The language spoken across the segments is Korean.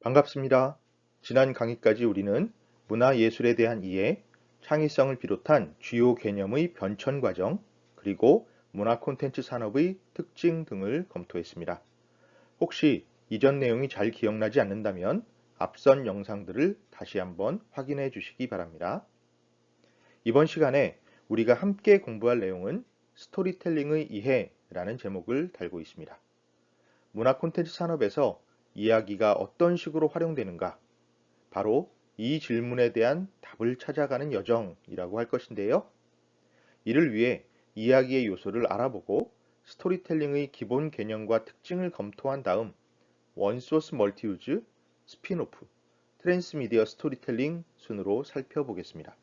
반갑습니다. 지난 강의까지 우리는 문화예술에 대한 이해, 창의성을 비롯한 주요 개념의 변천 과정, 그리고 문화 콘텐츠 산업의 특징 등을 검토했습니다. 혹시 이전 내용이 잘 기억나지 않는다면 앞선 영상들을 다시 한번 확인해 주시기 바랍니다. 이번 시간에 우리가 함께 공부할 내용은 스토리텔링의 이해라는 제목을 달고 있습니다. 문화 콘텐츠 산업에서 이야기가 어떤 식으로 활용되는가? 바로 이 질문에 대한 답을 찾아가는 여정이라고 할 것인데요. 이를 위해 이야기의 요소를 알아보고 스토리텔링의 기본 개념과 특징을 검토한 다음 원소스 멀티유즈, 스핀오프, 트랜스미디어 스토리텔링 순으로 살펴보겠습니다.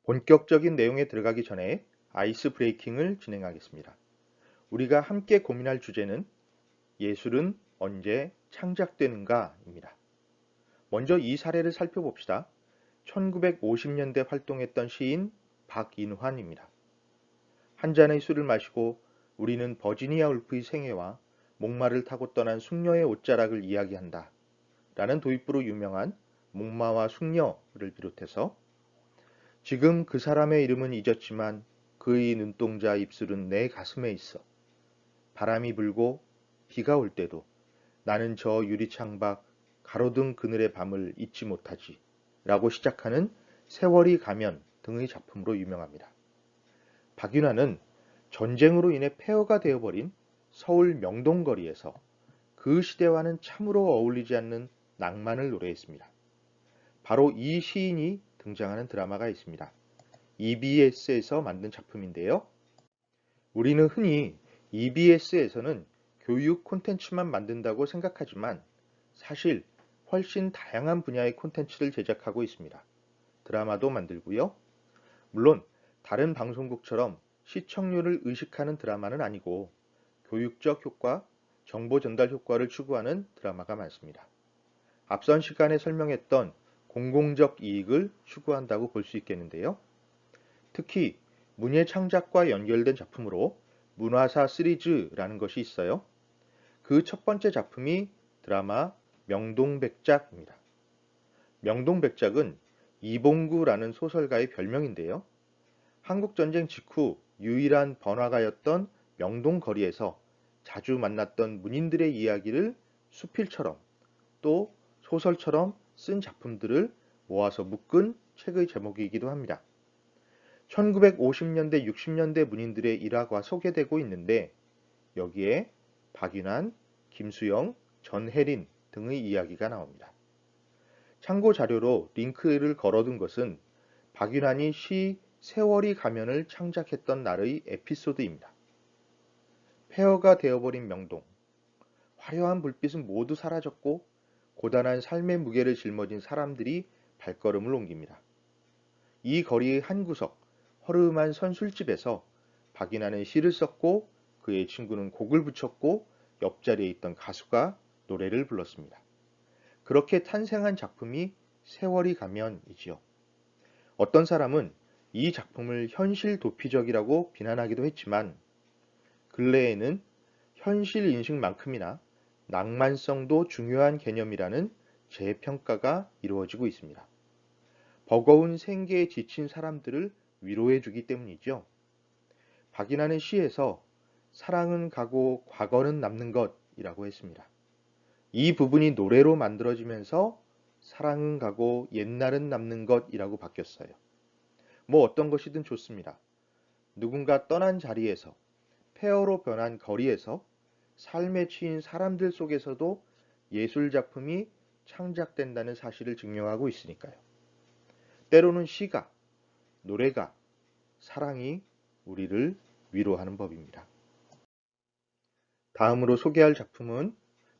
본격적인 내용에 들어가기 전에 아이스 브레이킹을 진행하겠습니다. 우리가 함께 고민할 주제는 예술은 언제 창작되는가입니다. 먼저 이 사례를 살펴봅시다. 1950년대 활동했던 시인 박인환입니다. 한 잔의 술을 마시고 우리는 버지니아 울프의 생애와 목마를 타고 떠난 숙녀의 옷자락을 이야기한다. 라는 도입부로 유명한 목마와 숙녀를 비롯해서 지금 그 사람의 이름은 잊었지만 그의 눈동자 입술은 내 가슴에 있어. 바람이 불고 비가 올 때도 나는 저 유리창 밖 가로등 그늘의 밤을 잊지 못하지 라고 시작하는 세월이 가면 등의 작품으로 유명합니다. 박윤환은 전쟁으로 인해 폐허가 되어버린 서울 명동거리에서 그 시대와는 참으로 어울리지 않는 낭만을 노래했습니다. 바로 이 시인이 등장하는 드라마가 있습니다. EBS에서 만든 작품인데요. 우리는 흔히 EBS에서는 교육 콘텐츠만 만든다고 생각하지만 사실 훨씬 다양한 분야의 콘텐츠를 제작하고 있습니다. 드라마도 만들고요. 물론 다른 방송국처럼 시청률을 의식하는 드라마는 아니고 교육적 효과, 정보 전달 효과를 추구하는 드라마가 많습니다. 앞선 시간에 설명했던 공공적 이익을 추구한다고 볼 수 있겠는데요. 특히 문예 창작과 연결된 작품으로 문화사 시리즈라는 것이 있어요. 그 첫 번째 작품이 드라마 명동백작입니다. 명동백작은 이봉구라는 소설가의 별명인데요. 한국전쟁 직후 유일한 번화가였던 명동거리에서 자주 만났던 문인들의 이야기를 수필처럼 또 소설처럼 쓴 작품들을 모아서 묶은 책의 제목이기도 합니다. 1950년대, 60년대 문인들의 일화가 소개되고 있는데 여기에 박윤환, 김수영, 전혜린 등의 이야기가 나옵니다. 참고 자료로 링크를 걸어둔 것은 박윤환이 시 세월이 가면을 창작했던 날의 에피소드입니다. 폐허가 되어버린 명동, 화려한 불빛은 모두 사라졌고 고단한 삶의 무게를 짊어진 사람들이 발걸음을 옮깁니다. 이 거리의 한 구석, 허름한 선술집에서 박인환은 시를 썼고 그의 친구는 곡을 붙였고 옆자리에 있던 가수가 노래를 불렀습니다. 그렇게 탄생한 작품이 세월이 가면이지요. 어떤 사람은 이 작품을 현실 도피적이라고 비난하기도 했지만 근래에는 현실 인식만큼이나 낭만성도 중요한 개념이라는 재평가가 이루어지고 있습니다. 버거운 생계에 지친 사람들을 위로해 주기 때문이죠. 박인환의 시에서 사랑은 가고 과거는 남는 것이라고 했습니다. 이 부분이 노래로 만들어지면서 사랑은 가고 옛날은 남는 것이라고 바뀌었어요. 뭐 어떤 것이든 좋습니다. 누군가 떠난 자리에서 폐허로 변한 거리에서 삶에 치인 사람들 속에서도 예술 작품이 창작된다는 사실을 증명하고 있으니까요. 때로는 시가, 노래가, 사랑이 우리를 위로하는 법입니다. 다음으로 소개할 작품은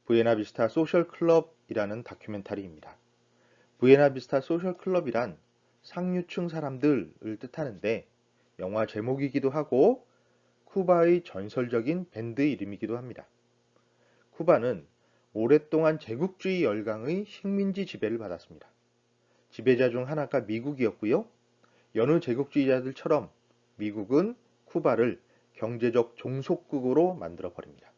부에나비스타 소셜 클럽이라는 다큐멘터리입니다. 부에나비스타 소셜 클럽이란 상류층 사람들을 뜻하는데 영화 제목이기도 하고 쿠바의 전설적인 밴드 이름이기도 합니다. 쿠바는 오랫동안 제국주의 열강의 식민지 지배를 받았습니다. 지배자 중 하나가 미국이었고요. 여느 제국주의자들처럼 미국은 쿠바를 경제적 종속국으로 만들어 버립니다.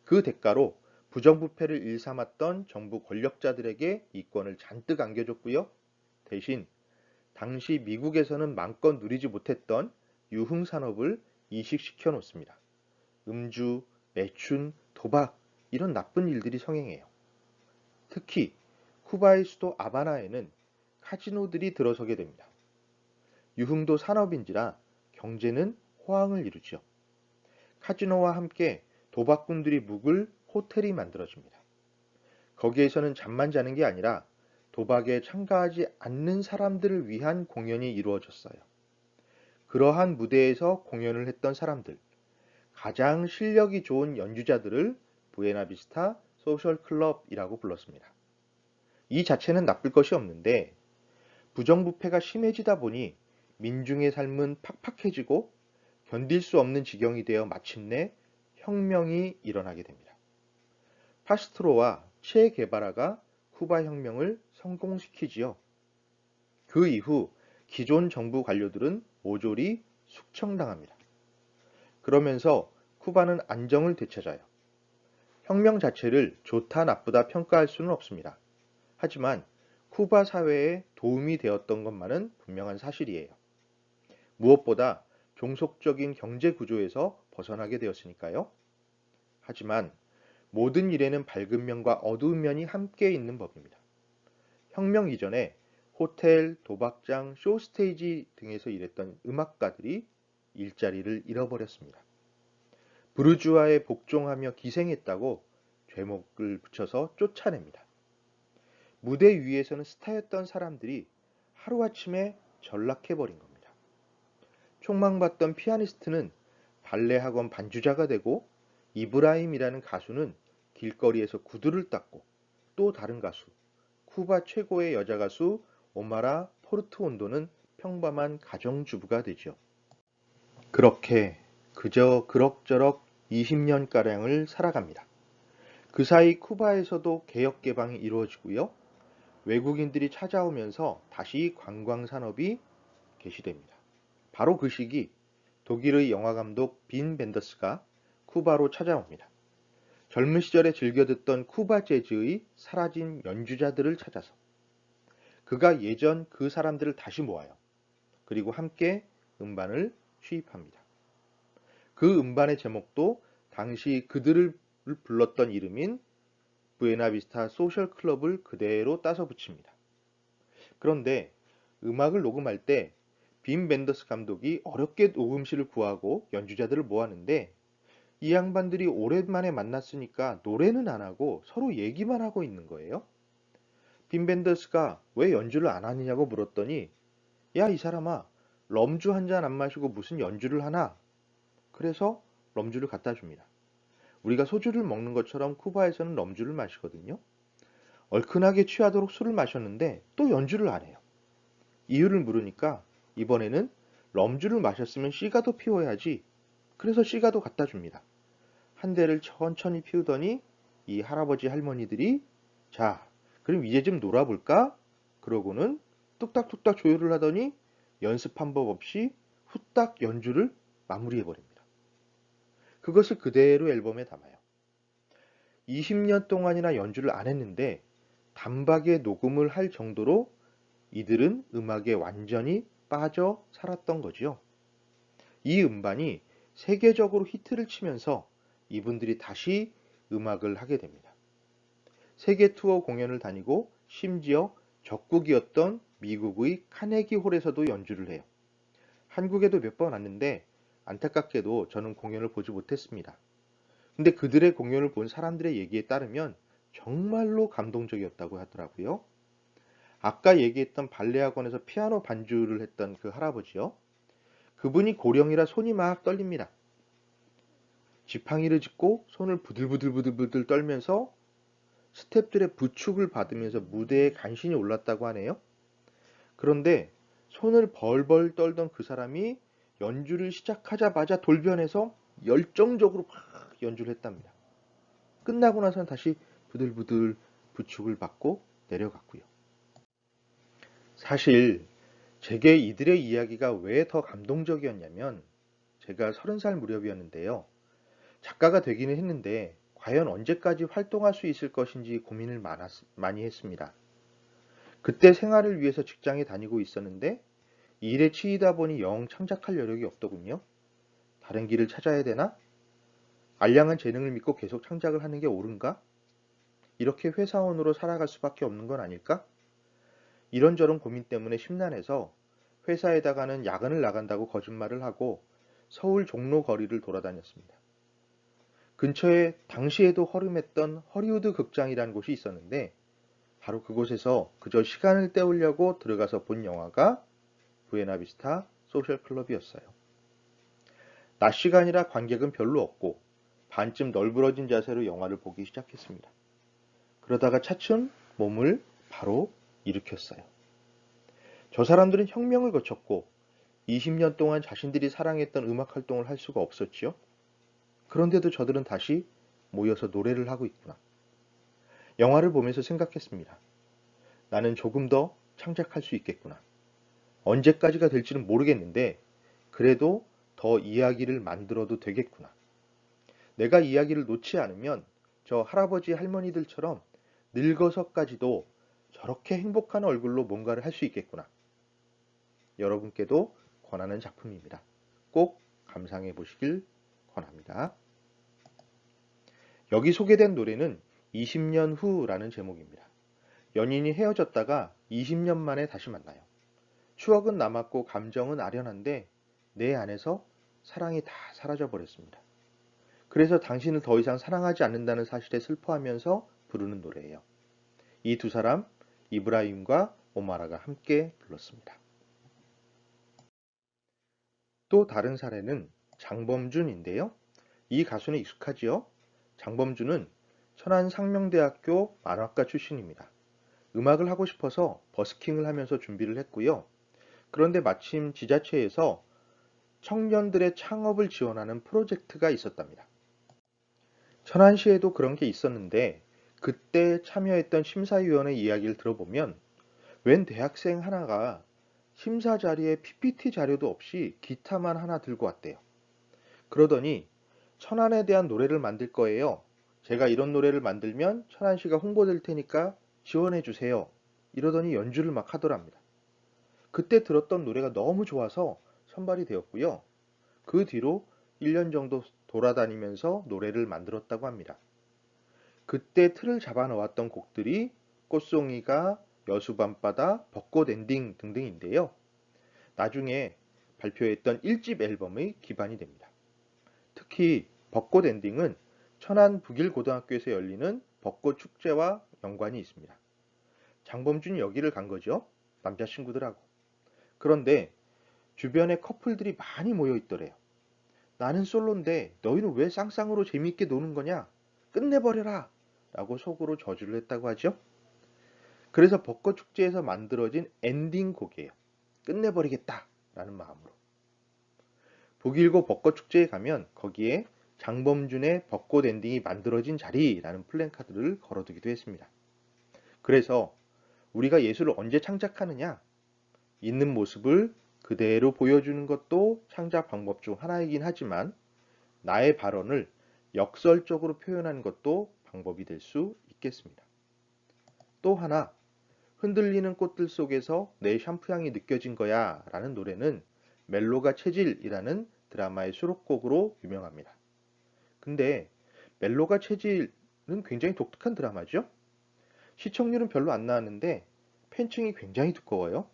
그 대가로 부정부패를 일삼았던 정부 권력자들에게 이권을 잔뜩 안겨줬고요. 대신 당시 미국에서는 마음껏 누리지 못했던 유흥산업을 이식시켜 놓습니다. 음주, 매춘, 도박 이런 나쁜 일들이 성행해요. 특히 쿠바의 수도 아바나에는 카지노들이 들어서게 됩니다. 유흥도 산업인지라 경제는 호황을 이루죠. 카지노와 함께 도박꾼들이 묵을 호텔이 만들어집니다. 거기에서는 잠만 자는 게 아니라 도박에 참가하지 않는 사람들을 위한 공연이 이루어졌어요. 그러한 무대에서 공연을 했던 사람들, 가장 실력이 좋은 연주자들을 부에나비스타 소셜 클럽이라고 불렀습니다. 이 자체는 나쁠 것이 없는데 부정부패가 심해지다 보니 민중의 삶은 팍팍해지고 견딜 수 없는 지경이 되어 마침내 혁명이 일어나게 됩니다. 파스트로와 체 게바라가 쿠바 혁명을 성공시키지요. 그 이후 기존 정부 관료들은 모조리 숙청당합니다. 그러면서 쿠바는 안정을 되찾아요. 혁명 자체를 좋다 나쁘다 평가할 수는 없습니다. 하지만 쿠바 사회에 도움이 되었던 것만은 분명한 사실이에요. 무엇보다 종속적인 경제 구조에서 벗어나게 되었으니까요. 하지만 모든 일에는 밝은 면과 어두운 면이 함께 있는 법입니다. 혁명 이전에 호텔, 도박장, 쇼스테이지 등에서 일했던 음악가들이 일자리를 잃어버렸습니다. 부르주아에 복종하며 기생했다고 죄목을 붙여서 쫓아냅니다. 무대 위에서는 스타였던 사람들이 하루아침에 전락해버린 겁니다. 촉망받던 피아니스트는 발레 학원 반주자가 되고 이브라임이라는 가수는 길거리에서 구두를 닦고 또 다른 가수, 쿠바 최고의 여자 가수 오마라 포르투온도는 평범한 가정주부가 되죠. 그렇게 그저 그럭저럭 20년가량을 살아갑니다. 그 사이 쿠바에서도 개혁 개방이 이루어지고요. 외국인들이 찾아오면서 다시 관광산업이 개시됩니다. 바로 그 시기 독일의 영화감독 빈 벤더스가 쿠바로 찾아옵니다. 젊은 시절에 즐겨 듣던 쿠바 재즈의 사라진 연주자들을 찾아서 그가 예전 그 사람들을 다시 모아요. 그리고 함께 음반을 취입합니다. 그 음반의 제목도 당시 그들을 불렀던 이름인 부에나비스타 소셜 클럽을 그대로 따서 붙입니다. 그런데 음악을 녹음할 때 빈 벤더스 감독이 어렵게 녹음실을 구하고 연주자들을 모았는데 이 양반들이 오랜만에 만났으니까 노래는 안 하고 서로 얘기만 하고 있는 거예요. 빈 벤더스가 왜 연주를 안 하느냐고 물었더니 야, 이 사람아, 럼주 한 잔 안 마시고 무슨 연주를 하나? 그래서 럼주를 갖다 줍니다. 우리가 소주를 먹는 것처럼 쿠바에서는 럼주를 마시거든요. 얼큰하게 취하도록 술을 마셨는데 또 연주를 안 해요. 이유를 물으니까 이번에는 럼주를 마셨으면 시가도 피워야지. 그래서 시가도 갖다 줍니다. 한 대를 천천히 피우더니 이 할아버지 할머니들이 자, 그럼 이제 좀 놀아볼까? 그러고는 뚝딱뚝딱 조율을 하더니 연습한 법 없이 후딱 연주를 마무리해버립니다. 그것을 그대로 앨범에 담아요. 20년 동안이나 연주를 안 했는데 단박에 녹음을 할 정도로 이들은 음악에 완전히 빠져 살았던 거지요. 이 음반이 세계적으로 히트를 치면서 이분들이 다시 음악을 하게 됩니다. 세계 투어 공연을 다니고 심지어 적국이었던 미국의 카네기 홀에서도 연주를 해요. 한국에도 몇 번 왔는데 안타깝게도 저는 공연을 보지 못했습니다. 근데 그들의 공연을 본 사람들의 얘기에 따르면 정말로 감동적이었다고 하더라고요. 아까 얘기했던 발레 학원에서 피아노 반주를 했던 그 할아버지요. 그분이 고령이라 손이 막 떨립니다. 지팡이를 짚고 손을 부들부들 떨면서 스태프들의 부축을 받으면서 무대에 간신히 올랐다고 하네요. 그런데 손을 벌벌 떨던 그 사람이 연주를 시작하자마자 돌변해서 열정적으로 막 연주를 했답니다. 끝나고 나서는 다시 부들부들 부축을 받고 내려갔고요. 사실 제게 이들의 이야기가 왜 더 감동적이었냐면 제가 30살 무렵이었는데요. 작가가 되기는 했는데 과연 언제까지 활동할 수 있을 것인지 고민을 많이 했습니다. 그때 생활을 위해서 직장에 다니고 있었는데 이 일에 치이다 보니 영 창작할 여력이 없더군요. 다른 길을 찾아야 되나? 알량한 재능을 믿고 계속 창작을 하는 게 옳은가? 이렇게 회사원으로 살아갈 수밖에 없는 건 아닐까? 이런저런 고민 때문에 심란해서 회사에다가는 야근을 나간다고 거짓말을 하고 서울 종로 거리를 돌아다녔습니다. 근처에 당시에도 허름했던 허리우드 극장이라는 곳이 있었는데 바로 그곳에서 그저 시간을 때우려고 들어가서 본 영화가 부에나비스타 소셜 클럽이었어요. 낮 시간이라 관객은 별로 없고 반쯤 널브러진 자세로 영화를 보기 시작했습니다. 그러다가 차츰 몸을 바로 일으켰어요. 저 사람들은 혁명을 거쳤고 20년 동안 자신들이 사랑했던 음악 활동을 할 수가 없었지요. 그런데도 저들은 다시 모여서 노래를 하고 있구나. 영화를 보면서 생각했습니다. 나는 조금 더 창작할 수 있겠구나. 언제까지가 될지는 모르겠는데 그래도 더 이야기를 만들어도 되겠구나. 내가 이야기를 놓지 않으면 저 할아버지 할머니들처럼 늙어서까지도 저렇게 행복한 얼굴로 뭔가를 할 수 있겠구나. 여러분께도 권하는 작품입니다. 꼭 감상해 보시길 권합니다. 여기 소개된 노래는 20년 후라는 제목입니다. 연인이 헤어졌다가 20년 만에 다시 만나요. 추억은 남았고 감정은 아련한데 내 안에서 사랑이 다 사라져 버렸습니다. 그래서 당신을 더 이상 사랑하지 않는다는 사실에 슬퍼하면서 부르는 노래예요. 이 두 사람, 이브라임과 오마라가 함께 불렀습니다. 또 다른 사례는 장범준인데요. 이 가수는 익숙하지요? 장범준은 천안상명대학교 만화과 출신입니다. 음악을 하고 싶어서 버스킹을 하면서 준비를 했고요. 그런데 마침 지자체에서 청년들의 창업을 지원하는 프로젝트가 있었답니다. 천안시에도 그런 게 있었는데 그때 참여했던 심사위원의 이야기를 들어보면 웬 대학생 하나가 심사 자리에 PPT 자료도 없이 기타만 하나 들고 왔대요. 그러더니 천안에 대한 노래를 만들 거예요. 제가 이런 노래를 만들면 천안시가 홍보될 테니까 지원해 주세요. 이러더니 연주를 막 하더랍니다. 그때 들었던 노래가 너무 좋아서 선발이 되었고요. 그 뒤로 1년 정도 돌아다니면서 노래를 만들었다고 합니다. 그때 틀을 잡아 넣었던 곡들이 꽃송이가, 여수밤바다, 벚꽃 엔딩 등등인데요. 나중에 발표했던 1집 앨범의 기반이 됩니다. 특히 벚꽃 엔딩은 천안 북일고등학교에서 열리는 벚꽃 축제와 연관이 있습니다. 장범준이 여기를 간 거죠. 남자친구들하고. 그런데 주변에 커플들이 많이 모여 있더래요. 나는 솔로인데 너희는 왜 쌍쌍으로 재미있게 노는 거냐? 끝내버려라! 라고 속으로 저주를 했다고 하죠. 그래서 벚꽃 축제에서 만들어진 엔딩 곡이에요. 끝내버리겠다! 라는 마음으로. 북일고 벚꽃 축제에 가면 거기에 장범준의 벚꽃 엔딩이 만들어진 자리라는 플랜카드를 걸어두기도 했습니다. 그래서 우리가 예술을 언제 창작하느냐? 있는 모습을 그대로 보여주는 것도 창작 방법 중 하나이긴 하지만 나의 발언을 역설적으로 표현하는 것도 방법이 될 수 있겠습니다. 또 하나, 흔들리는 꽃들 속에서 내 샴푸향이 느껴진 거야 라는 노래는 멜로가 체질이라는 드라마의 수록곡으로 유명합니다. 근데 멜로가 체질은 굉장히 독특한 드라마죠? 시청률은 별로 안 나왔는데 팬층이 굉장히 두꺼워요.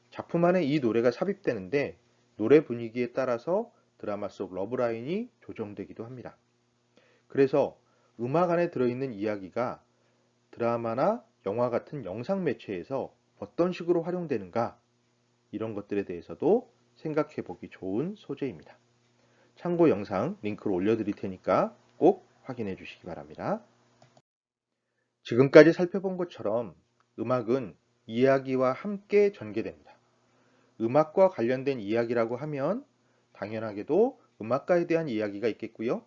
작품 안에 이 노래가 삽입되는데 노래 분위기에 따라서 드라마 속 러브라인이 조정되기도 합니다. 그래서 음악 안에 들어있는 이야기가 드라마나 영화 같은 영상 매체에서 어떤 식으로 활용되는가 이런 것들에 대해서도 생각해 보기 좋은 소재입니다. 참고 영상 링크를 올려드릴 테니까 꼭 확인해 주시기 바랍니다. 지금까지 살펴본 것처럼 음악은 이야기와 함께 전개됩니다. 음악과 관련된 이야기라고 하면 당연하게도 음악가에 대한 이야기가 있겠고요.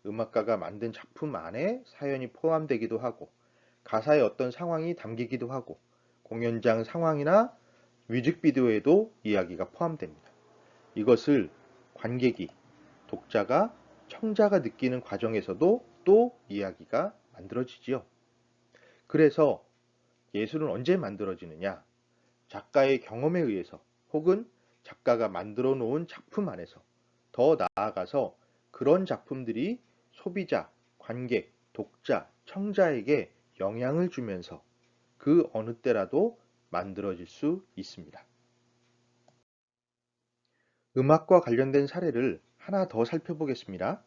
음악가가 만든 작품 안에 사연이 포함되기도 하고 가사에 어떤 상황이 담기기도 하고 공연장 상황이나 뮤직비디오에도 이야기가 포함됩니다. 이것을 관객이, 독자가, 청자가 느끼는 과정에서도 또 이야기가 만들어지지요. 그래서 예술은 언제 만들어지느냐? 작가의 경험에 의해서 혹은 작가가 만들어 놓은 작품 안에서 더 나아가서 그런 작품들이 소비자, 관객, 독자, 청자에게 영향을 주면서 그 어느 때라도 만들어질 수 있습니다. 음악과 관련된 사례를 하나 더 살펴보겠습니다.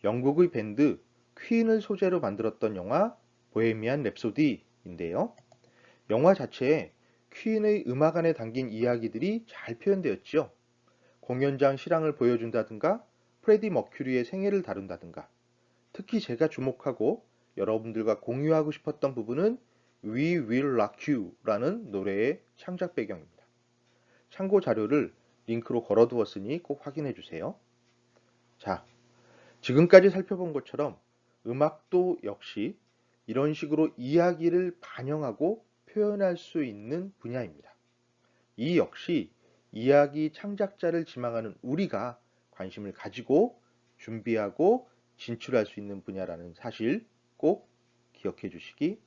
영국의 밴드 퀸을 소재로 만들었던 영화 보헤미안 랩소디인데요. 영화 자체에 퀸의 음악 안에 담긴 이야기들이 잘 표현되었지요. 공연장 실황을 보여준다든가 프레디 머큐리의 생애를 다룬다든가 특히 제가 주목하고 여러분들과 공유하고 싶었던 부분은 We Will Rock You라는 노래의 창작 배경입니다. 참고 자료를 링크로 걸어두었으니 꼭 확인해 주세요. 자, 지금까지 살펴본 것처럼 음악도 역시 이런 식으로 이야기를 반영하고 표현할 수 있는 분야입니다. 이 역시 이야기 창작자를 지망하는 우리가 관심을 가지고 준비하고 진출할 수 있는 분야라는 사실 꼭 기억해 주시기